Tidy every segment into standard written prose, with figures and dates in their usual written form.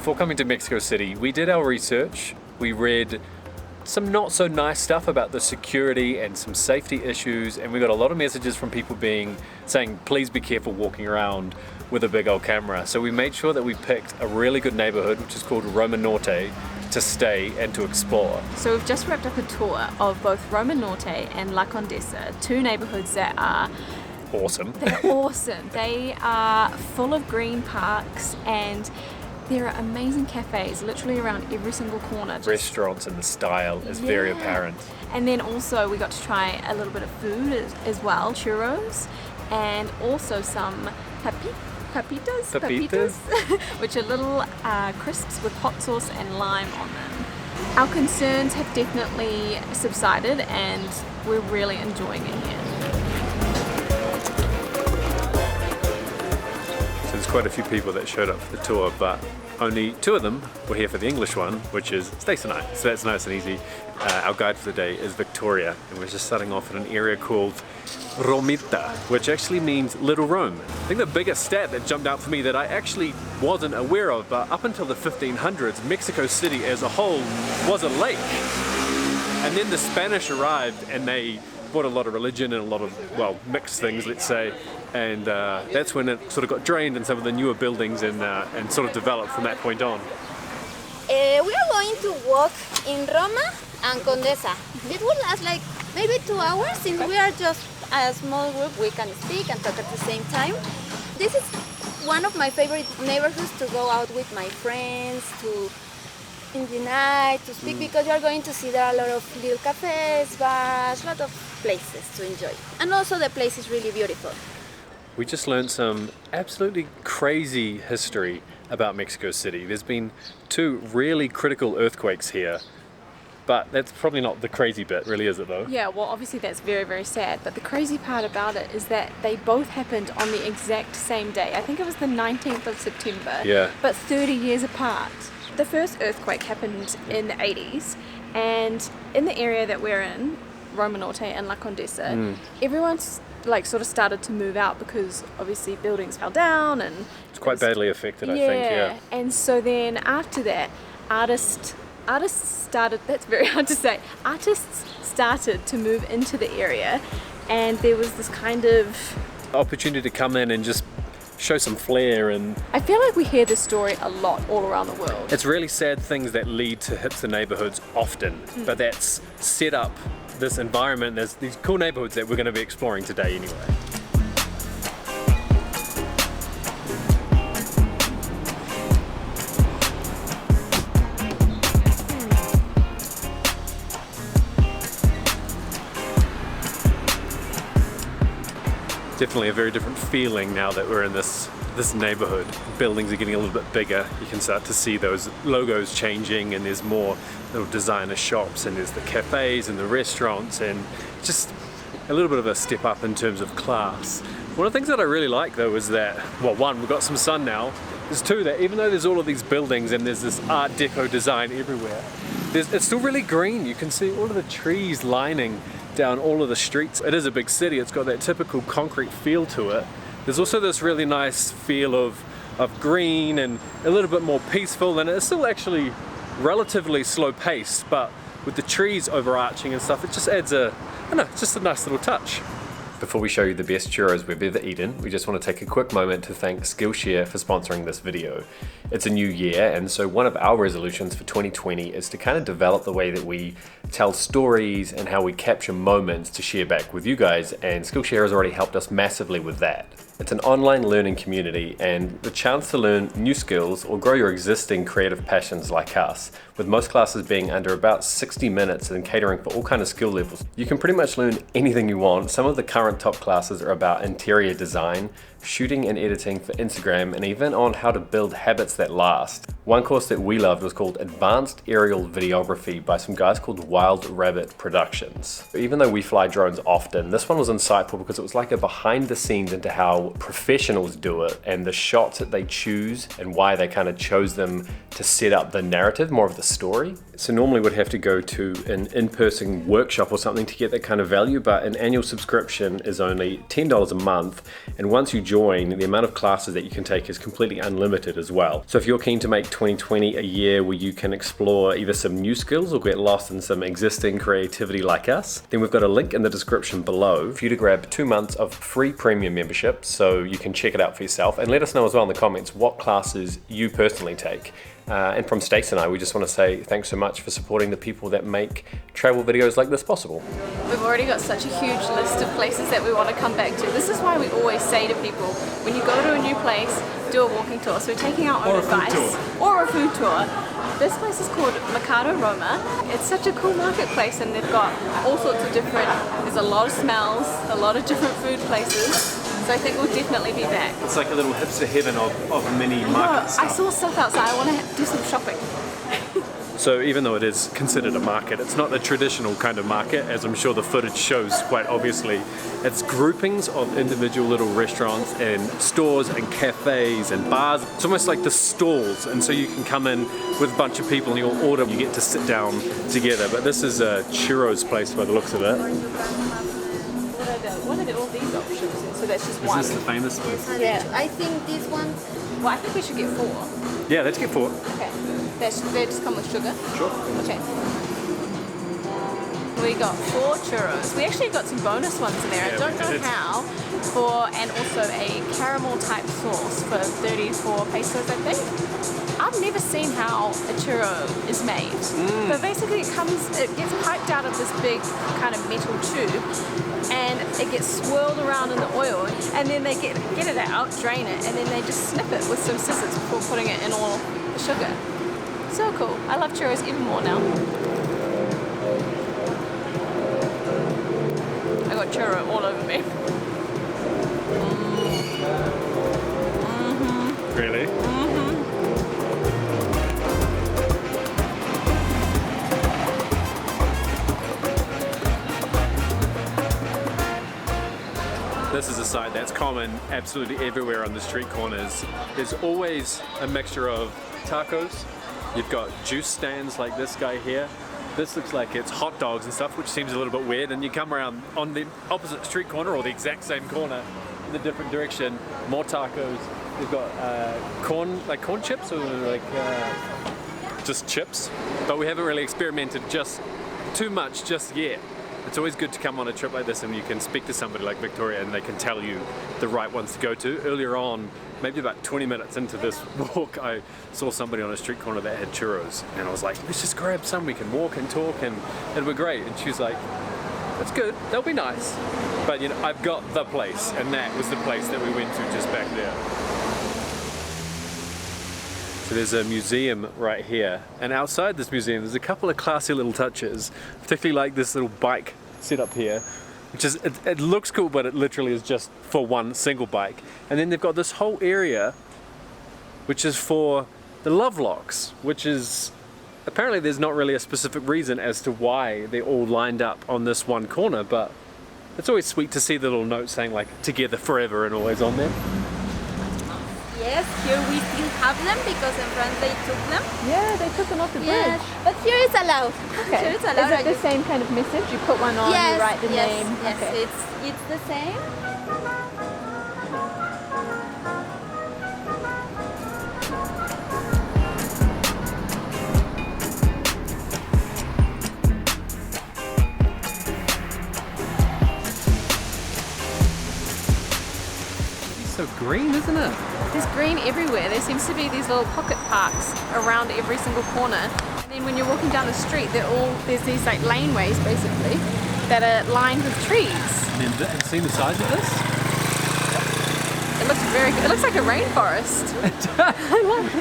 before coming to Mexico City, we did our research. We read some not so nice stuff about the security and some safety issues, and we got a lot of messages from people saying please be careful walking around with a big old camera. So we made sure that we picked a really good neighborhood, which is called Roma Norte, to stay and to explore. So we've just wrapped up a tour of both Roma Norte and La Condesa, two neighborhoods that are awesome. They're awesome. They are full of green parks, and there are amazing cafes literally around every single corner. Restaurants, and the style is very apparent. And then also we got to try a little bit of food as well, churros, and also some papitas, which are little crisps with hot sauce and lime on them. Our concerns have definitely subsided, and we're really enjoying it here. So there's quite a few people that showed up for the tour, but only 2 of them were here for the English one, which is Stacey and I. So that's nice and easy. Our guide for the day is Victoria, and we're just starting off in an area called Romita, which actually means Little Rome. I think the biggest stat that jumped out for me that I actually wasn't aware of, but up until the 1500s, Mexico City as a whole was a lake. And then the Spanish arrived and they brought a lot of religion and a lot of, well, mixed things, let's say. And that's when it sort of got drained in some of the newer buildings and sort of developed from that point on. We are going to walk in Roma and Condesa. It will last like maybe 2 hours. Since we are just a small group, we can speak and talk at the same time. This is one of my favorite neighborhoods to go out with my friends, in the night, to speak, because you are going to see there are a lot of little cafes, bars, a lot of places to enjoy. And also the place is really beautiful. We just learned some absolutely crazy history about Mexico City. There's been 2 really critical earthquakes here, but that's probably not the crazy bit, really, is it though? Yeah, well, obviously that's very, very sad, but the crazy part about it is that they both happened on the exact same day. I think it was the 19th of September, but 30 years apart. The first earthquake happened in the 80s, and in the area that we're in, Roma Norte and La Condesa, everyone's sort of started to move out because obviously buildings fell down and it's quite badly affected, I think. And so then after that, artists started, that's very hard to say, artists started to move into the area, and there was this kind of opportunity to come in and just show some flair. And I feel like we hear this story a lot all around the world. It's really sad things that lead to hipster neighborhoods often, but that's set up this environment. There's these cool neighborhoods that we're going to be exploring today anyway. Definitely a very different feeling now that we're in this neighborhood. Buildings are getting a little bit bigger. You can start to see those logos changing, and there's more little designer shops, and there's the cafes and the restaurants, and just a little bit of a step up in terms of class. One of the things that I really like though is that, well, 1, we've got some sun now. There's 2, that even though there's all of these buildings and there's this Art Deco design everywhere, it's still really green. You can see all of the trees lining down all of the streets. It is a big city. It's got that typical concrete feel to it. There's also this really nice feel of green and a little bit more peaceful, and it's still actually relatively slow paced, but with the trees overarching and stuff, it just adds it's just a nice little touch. Before we show you the best churros we've ever eaten, we just want to take a quick moment to thank Skillshare for sponsoring this video. It's a new year, and so one of our resolutions for 2020 is to kind of develop the way that we tell stories and how we capture moments to share back with you guys, and Skillshare has already helped us massively with that. It's an online learning community and the chance to learn new skills or grow your existing creative passions like us, with most classes being under about 60 minutes and catering for all kind of skill levels. You can pretty much learn anything you want. Some of the current top classes are about interior design, shooting and editing for Instagram, and even on how to build habits that last. One course that we loved was called Advanced Aerial Videography by some guys called Wild Rabbit Productions. Even though we fly drones often, this one was insightful because it was like a behind the scenes into how professionals do it and the shots that they choose and why they kind of chose them to set up the narrative, more of the story. So normally we'd have to go to an in-person workshop or something to get that kind of value, but an annual subscription is only $10 a month, and once you join, the amount of classes that you can take is completely unlimited as well. So if you're keen to make 2020 a year where you can explore either some new skills or get lost in some existing creativity like us, then we've got a link in the description below for you to grab 2 months of free premium membership so you can check it out for yourself, and let us know as well in the comments what classes you personally take. And from Stacey and I, we just want to say thanks so much for supporting the people that make travel videos like this possible. We've already got such a huge list of places that we want to come back to. This is why we always say to people, when you go to a new place, do a walking tour. So we're taking our own advice. Or a food tour. This place is called Mercado Roma. It's such a cool marketplace, and they've got all sorts of different, there's a lot of smells, a lot of different food places. So I think we'll definitely be back. It's like a little hipster heaven of mini markets. I saw stuff outside. I want to do some shopping. So even though it is considered a market, it's not the traditional kind of market, as I'm sure the footage shows quite obviously. It's groupings of individual little restaurants and stores and cafes and bars. It's almost like the stalls, and so you can come in with a bunch of people and you'll order, you get to sit down together. But this is a churros place by the looks of it. What are all these options? So that's just one. Is this the famous one? Yeah, I think this one. Well, I think we should get 4. Yeah, let's get 4. Okay. They just come with sugar? Sure. Okay. We got 4 churros. We actually got some bonus ones in there. Yeah, I don't know how. And also a caramel type sauce for 34 pesos, I think. I've never seen how a churro is made. But basically it gets piped out of this big kind of metal tube, and it gets swirled around in the oil, and then they get it out, drain it, and then they just snip it with some scissors before putting it in all the sugar. So cool. I love churros even more now. I got churro all over me. Really? This is a sight that's common absolutely everywhere on the street corners. There's always a mixture of tacos. You've got juice stands like this guy here. This looks like it's hot dogs and stuff, which seems a little bit weird. And you come around on the opposite street corner, or the exact same corner in the different direction, more tacos. They've got corn chips, or like just chips. But we haven't really experimented just too much just yet. It's always good to come on a trip like this and you can speak to somebody like Victoria and they can tell you the right ones to go to. Earlier on, maybe about 20 minutes into this walk, I saw somebody on a street corner that had churros, and I was like, let's just grab some, we can walk and talk and it'll be great. And she was like, that's good, they'll be nice. But you know, I've got the place, and that was the place that we went to just back there. So there's a museum right here, and outside this museum there's a couple of classy little touches, particularly like this little bike set up here, which is, it looks cool, but it literally is just for one single bike. And then they've got this whole area which is for the love locks, which is, apparently there's not really a specific reason as to why they're all lined up on this one corner, but it's always sweet to see the little note saying like together forever and always on there. Yes, here we still have them because in France they took them. Yeah, they took them off the bridge. But here it's allowed. Okay. Here it's allowed. Is it the same kind of message? You put one on, yes, you write the yes, name. Yes, okay. It's the same. So green, isn't it? There's green everywhere. There seems to be these little pocket parks around every single corner. And then when you're walking down the street, there's these like laneways basically that are lined with trees. And then, seen the size of this? It looks very good. It looks like a rainforest. I love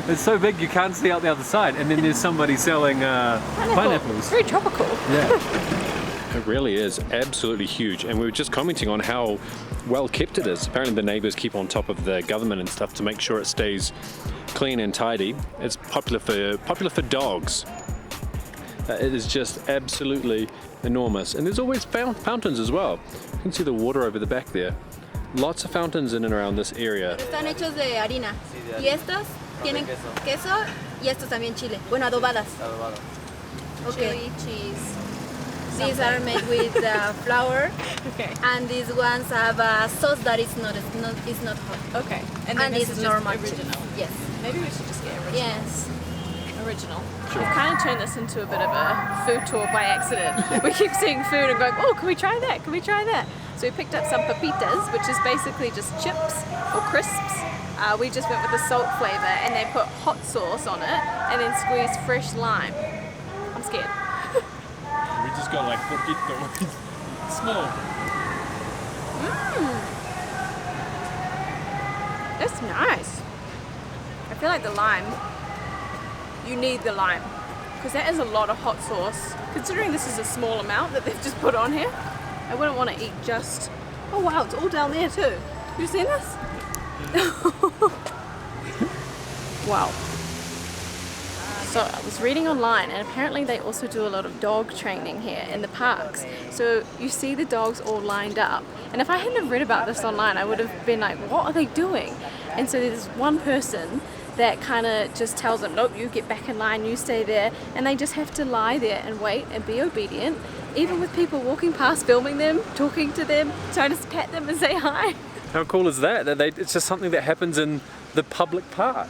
it. It's so big you can't see out the other side. And then there's somebody selling pineapples. Very tropical. Yeah. It really is absolutely huge, and we were just commenting on how well kept it is. Apparently the neighbours keep on top of the government and stuff to make sure it stays clean and tidy. It's popular for dogs. It is just absolutely enormous, and there's always fountains as well. You can see the water over the back there. Lots of fountains in and around this area. Están hechos de harina. Y estos tienen queso y estos también chile. Bueno, adobadas. Okay. Chili cheese. These are made with flour, Okay. and these ones have a sauce that is not hot. Okay. And this it's is normal. just original. Yes. Maybe we should just get original. Yes. Original. We've kind of turned this into a bit of a food tour by accident. We keep seeing food and going, oh, can we try that? Can we try that? So we picked up some papitas, which is basically just chips or crisps. We just went with the salt flavor, and they put hot sauce on it and then squeezed fresh lime. I'm scared. We just got like poquito. Small. That's nice. I feel like the lime, you need the lime, because that is a lot of hot sauce. Considering this is a small amount that they've just put on here, I wouldn't want to eat just, oh wow, it's all down there too. You seen this? Wow. So I was reading online, and apparently they also do a lot of dog training here in the parks. So you see the dogs all lined up, and if I hadn't have read about this online, I would have been like, what are they doing? And so there's one person that kind of just tells them, nope, you get back in line, you stay there, and they just have to lie there and wait and be obedient, even with people walking past, filming them, talking to them, trying to pat them and say hi. How cool is that? It's just something that happens in the public park.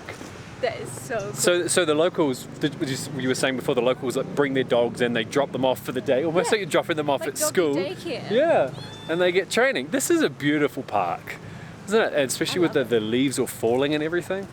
That is so cool. So the locals, you were saying before, the locals like bring their dogs in, they drop them off for the day, almost like you're dropping them off like at school. daycare. Yeah, and they get training. This is a beautiful park, isn't it? And especially with the leaves all falling and everything.